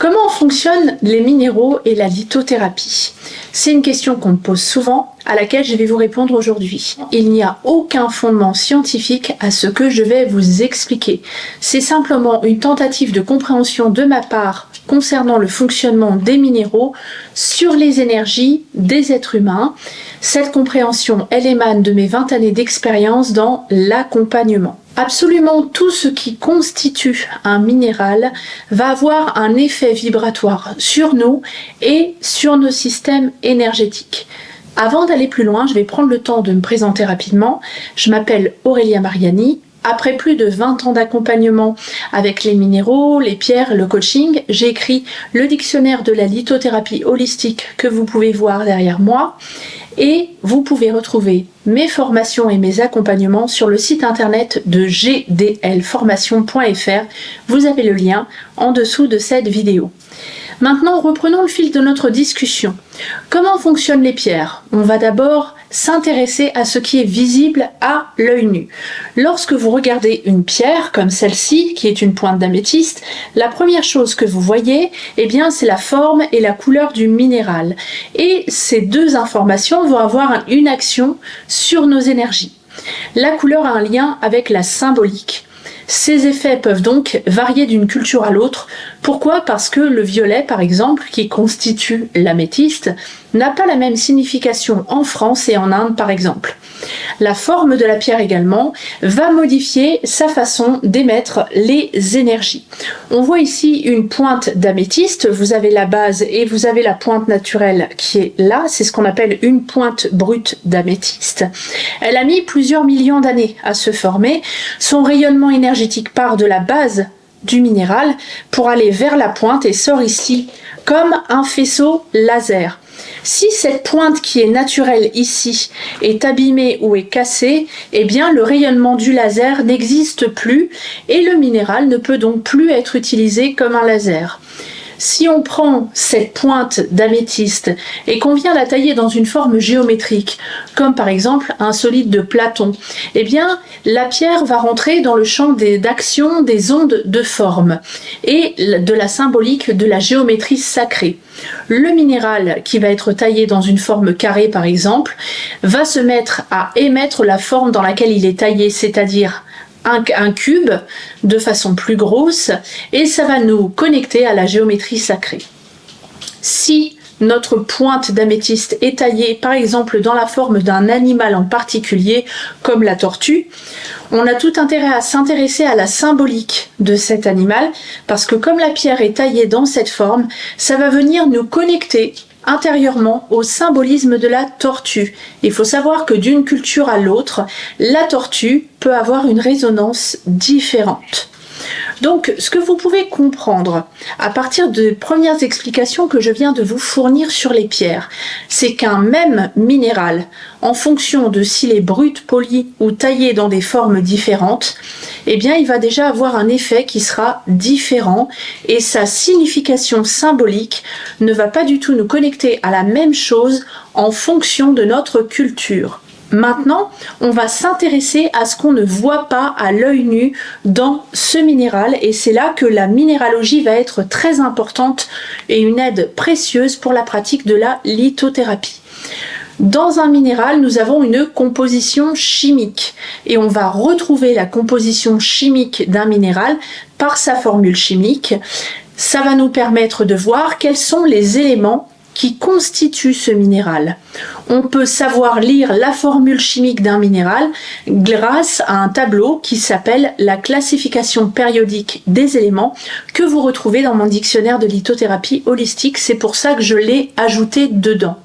Comment fonctionnent les minéraux et la lithothérapie? C'est une question qu'on me pose souvent, à laquelle je vais vous répondre aujourd'hui. Il n'y a aucun fondement scientifique à ce que je vais vous expliquer. C'est simplement une tentative de compréhension de ma part concernant le fonctionnement des minéraux sur les énergies des êtres humains. Cette compréhension, elle émane de mes 20 années d'expérience dans l'accompagnement. Absolument tout ce qui constitue un minéral va avoir un effet vibratoire sur nous et sur nos systèmes énergétiques. Avant d'aller plus loin, je vais prendre le temps de me présenter rapidement. Je m'appelle Aurélia Mariani. Après plus de 20 ans d'accompagnement avec les minéraux, les pierres, le coaching, j'ai écrit le dictionnaire de la lithothérapie holistique que vous pouvez voir derrière moi. Et vous pouvez retrouver mes formations et mes accompagnements sur le site internet de gdlformation.fr. Vous avez le lien en dessous de cette vidéo. Maintenant, reprenons le fil de notre discussion. Comment fonctionnent les pierres? On va d'abord s'intéresser à ce qui est visible à l'œil nu. Lorsque vous regardez une pierre comme celle-ci, qui est une pointe d'améthyste, la première chose que vous voyez, eh bien, c'est la forme et la couleur du minéral. Et ces deux informations vont avoir une action sur nos énergies. La couleur a un lien avec la symbolique. Ces effets peuvent donc varier d'une culture à l'autre. Pourquoi? Parce que le violet, par exemple, qui constitue l'améthyste, n'a pas la même signification en France et en Inde, par exemple. La forme de la pierre également va modifier sa façon d'émettre les énergies. On voit ici une pointe d'améthyste, vous avez la base et vous avez la pointe naturelle qui est là, c'est ce qu'on appelle une pointe brute d'améthyste. Elle a mis plusieurs millions d'années à se former, son rayonnement énergétique part de la base du minéral pour aller vers la pointe et sort ici comme un faisceau laser. Si cette pointe qui est naturelle ici est abîmée ou est cassée, eh bien le rayonnement du laser n'existe plus et le minéral ne peut donc plus être utilisé comme un laser. Si on prend cette pointe d'améthyste et qu'on vient la tailler dans une forme géométrique, comme par exemple un solide de Platon, eh bien la pierre va rentrer dans le champ d'action des ondes de forme et de la symbolique de la géométrie sacrée. Le minéral qui va être taillé dans une forme carrée par exemple, va se mettre à émettre la forme dans laquelle il est taillé, c'est-à-dire un cube de façon plus grosse et ça va nous connecter à la géométrie sacrée. Si notre pointe d'améthyste est taillée par exemple dans la forme d'un animal en particulier comme la tortue, on a tout intérêt à s'intéresser à la symbolique de cet animal parce que comme la pierre est taillée dans cette forme, ça va venir nous connecter intérieurement au symbolisme de la tortue. Il faut savoir que d'une culture à l'autre, la tortue peut avoir une résonance différente. Donc, ce que vous pouvez comprendre à partir des premières explications que je viens de vous fournir sur les pierres, c'est qu'un même minéral, en fonction de s'il est brut, poli ou taillé dans des formes différentes, eh bien, il va déjà avoir un effet qui sera différent et sa signification symbolique ne va pas du tout nous connecter à la même chose en fonction de notre culture. Maintenant, on va s'intéresser à ce qu'on ne voit pas à l'œil nu dans ce minéral et c'est là que la minéralogie va être très importante et une aide précieuse pour la pratique de la lithothérapie. Dans un minéral, nous avons une composition chimique et on va retrouver la composition chimique d'un minéral par sa formule chimique. Ça va nous permettre de voir quels sont les éléments qui constitue ce minéral. On peut savoir lire la formule chimique d'un minéral grâce à un tableau qui s'appelle la classification périodique des éléments que vous retrouvez dans mon dictionnaire de lithothérapie holistique. C'est pour ça que je l'ai ajouté dedans.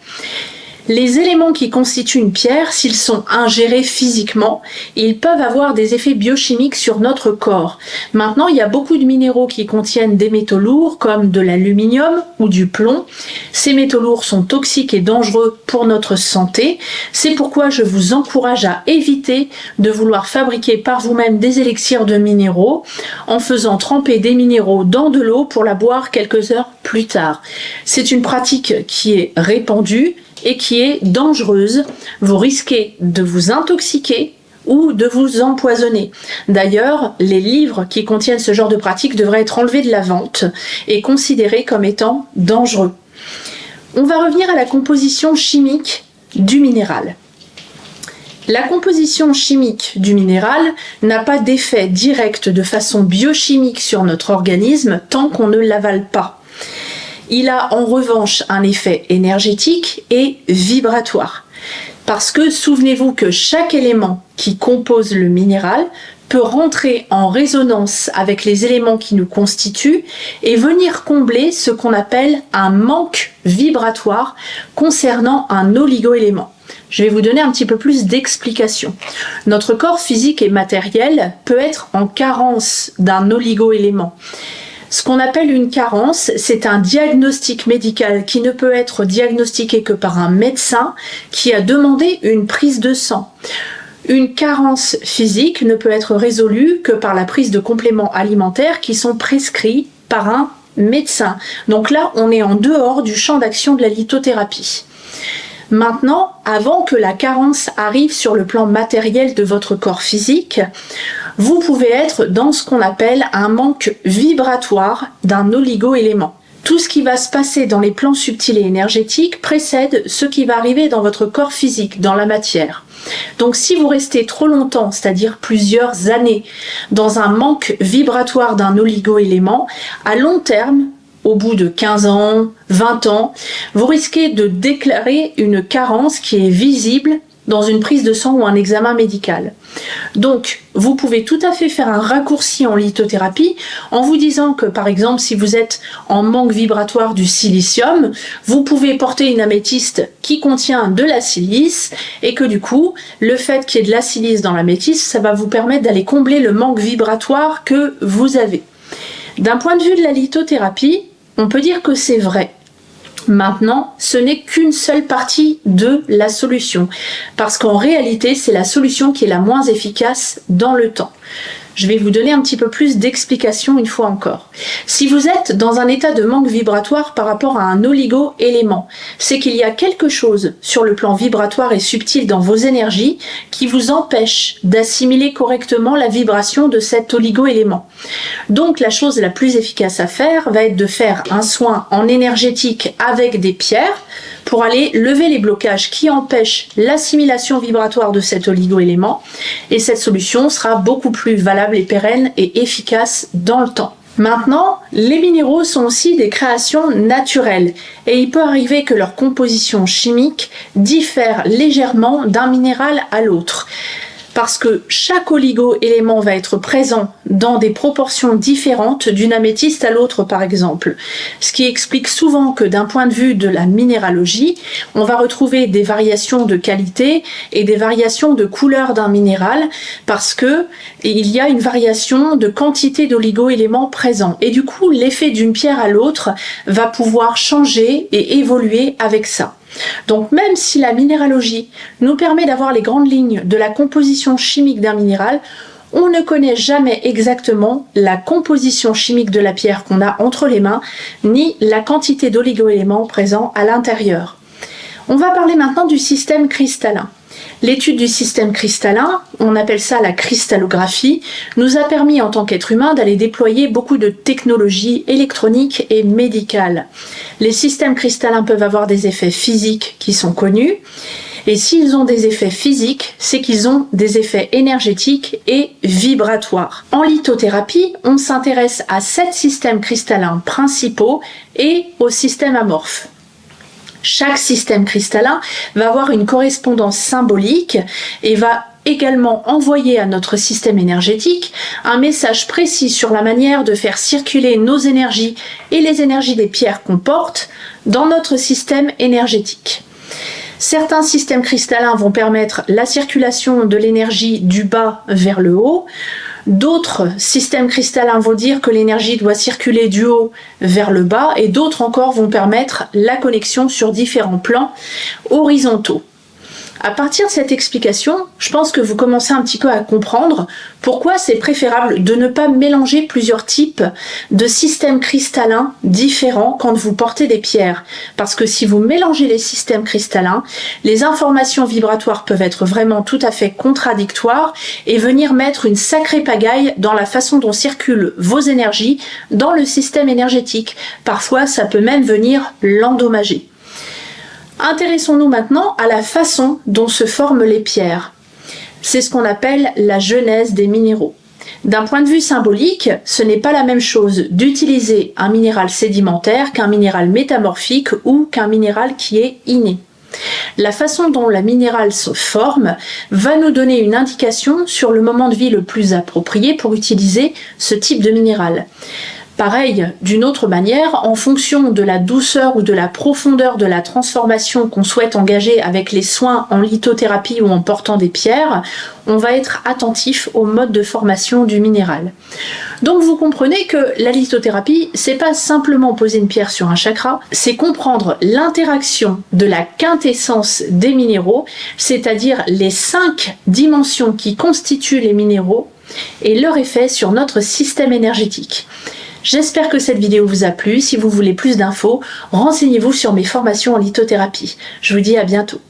Les éléments qui constituent une pierre, s'ils sont ingérés physiquement, ils peuvent avoir des effets biochimiques sur notre corps. Maintenant, il y a beaucoup de minéraux qui contiennent des métaux lourds comme de l'aluminium ou du plomb. Ces métaux lourds sont toxiques et dangereux pour notre santé. C'est pourquoi je vous encourage à éviter de vouloir fabriquer par vous-même des élixirs de minéraux en faisant tremper des minéraux dans de l'eau pour la boire quelques heures plus tard. C'est une pratique qui est répandue et qui est dangereuse. Vous risquez de vous intoxiquer ou de vous empoisonner. D'ailleurs, les livres qui contiennent ce genre de pratique devraient être enlevés de la vente et considérés comme étant dangereux. On va revenir à la composition chimique du minéral. La composition chimique du minéral n'a pas d'effet direct de façon biochimique sur notre organisme tant qu'on ne l'avale pas. Il a en revanche un effet énergétique et vibratoire. Parce que souvenez-vous que chaque élément qui compose le minéral peut rentrer en résonance avec les éléments qui nous constituent et venir combler ce qu'on appelle un manque vibratoire concernant un oligoélément. Je vais vous donner un petit peu plus d'explications. Notre corps physique et matériel peut être en carence d'un oligoélément. Ce qu'on appelle une carence, c'est un diagnostic médical qui ne peut être diagnostiqué que par un médecin qui a demandé une prise de sang. Une carence physique ne peut être résolue que par la prise de compléments alimentaires qui sont prescrits par un médecin. Donc là, on est en dehors du champ d'action de la lithothérapie. Maintenant, avant que la carence arrive sur le plan matériel de votre corps physique, vous pouvez être dans ce qu'on appelle un manque vibratoire d'un oligoélément. Tout ce qui va se passer dans les plans subtils et énergétiques précède ce qui va arriver dans votre corps physique, dans la matière. Donc si vous restez trop longtemps, c'est-à-dire plusieurs années, dans un manque vibratoire d'un oligoélément, à long terme, au bout de 15 ans, 20 ans, vous risquez de déclarer une carence qui est visible dans une prise de sang ou un examen médical. Donc, vous pouvez tout à fait faire un raccourci en lithothérapie en vous disant que, par exemple, si vous êtes en manque vibratoire du silicium, vous pouvez porter une améthyste qui contient de la silice et que du coup, le fait qu'il y ait de la silice dans l'améthyste, ça va vous permettre d'aller combler le manque vibratoire que vous avez. D'un point de vue de la lithothérapie, on peut dire que c'est vrai. Maintenant, ce n'est qu'une seule partie de la solution, parce qu'en réalité, c'est la solution qui est la moins efficace dans le temps. Je vais vous donner un petit peu plus d'explications une fois encore. Si vous êtes dans un état de manque vibratoire par rapport à un oligo-élément, c'est qu'il y a quelque chose sur le plan vibratoire et subtil dans vos énergies qui vous empêche d'assimiler correctement la vibration de cet oligo-élément. Donc la chose la plus efficace à faire va être de faire un soin en énergétique avec des pierres pour aller lever les blocages qui empêchent l'assimilation vibratoire de cet oligo-élément, et cette solution sera beaucoup plus valable et pérenne et efficace dans le temps. Maintenant, les minéraux sont aussi des créations naturelles et il peut arriver que leur composition chimique diffère légèrement d'un minéral à l'autre. Parce que chaque oligo-élément va être présent dans des proportions différentes d'une améthyste à l'autre par exemple. Ce qui explique souvent que d'un point de vue de la minéralogie, on va retrouver des variations de qualité et des variations de couleur d'un minéral parce que il y a une variation de quantité d'oligo-éléments présents. Et du coup, l'effet d'une pierre à l'autre va pouvoir changer et évoluer avec ça. Donc même si la minéralogie nous permet d'avoir les grandes lignes de la composition chimique d'un minéral, on ne connaît jamais exactement la composition chimique de la pierre qu'on a entre les mains, ni la quantité d'oligo-éléments présents à l'intérieur. On va parler maintenant du système cristallin. L'étude du système cristallin, on appelle ça la cristallographie, nous a permis en tant qu'être humain d'aller déployer beaucoup de technologies électroniques et médicales. Les systèmes cristallins peuvent avoir des effets physiques qui sont connus, et s'ils ont des effets physiques, c'est qu'ils ont des effets énergétiques et vibratoires. En lithothérapie, on s'intéresse à 7 systèmes cristallins principaux et aux systèmes amorphes. Chaque système cristallin va avoir une correspondance symbolique et va également envoyer à notre système énergétique un message précis sur la manière de faire circuler nos énergies et les énergies des pierres qu'on porte dans notre système énergétique. Certains systèmes cristallins vont permettre la circulation de l'énergie du bas vers le haut. D'autres systèmes cristallins vont dire que l'énergie doit circuler du haut vers le bas et d'autres encore vont permettre la connexion sur différents plans horizontaux. À partir de cette explication, je pense que vous commencez un petit peu à comprendre pourquoi c'est préférable de ne pas mélanger plusieurs types de systèmes cristallins différents quand vous portez des pierres. Parce que si vous mélangez les systèmes cristallins, les informations vibratoires peuvent être vraiment tout à fait contradictoires et venir mettre une sacrée pagaille dans la façon dont circulent vos énergies dans le système énergétique. Parfois, ça peut même venir l'endommager. Intéressons-nous maintenant à la façon dont se forment les pierres. C'est ce qu'on appelle la genèse des minéraux. D'un point de vue symbolique, ce n'est pas la même chose d'utiliser un minéral sédimentaire qu'un minéral métamorphique ou qu'un minéral qui est inné. La façon dont la minérale se forme va nous donner une indication sur le moment de vie le plus approprié pour utiliser ce type de minéral. Pareil, d'une autre manière, en fonction de la douceur ou de la profondeur de la transformation qu'on souhaite engager avec les soins en lithothérapie ou en portant des pierres, on va être attentif au mode de formation du minéral. Donc vous comprenez que la lithothérapie, c'est pas simplement poser une pierre sur un chakra, c'est comprendre l'interaction de la quintessence des minéraux, c'est-à-dire les 5 dimensions qui constituent les minéraux et leur effet sur notre système énergétique. J'espère que cette vidéo vous a plu. Si vous voulez plus d'infos, renseignez-vous sur mes formations en lithothérapie. Je vous dis à bientôt.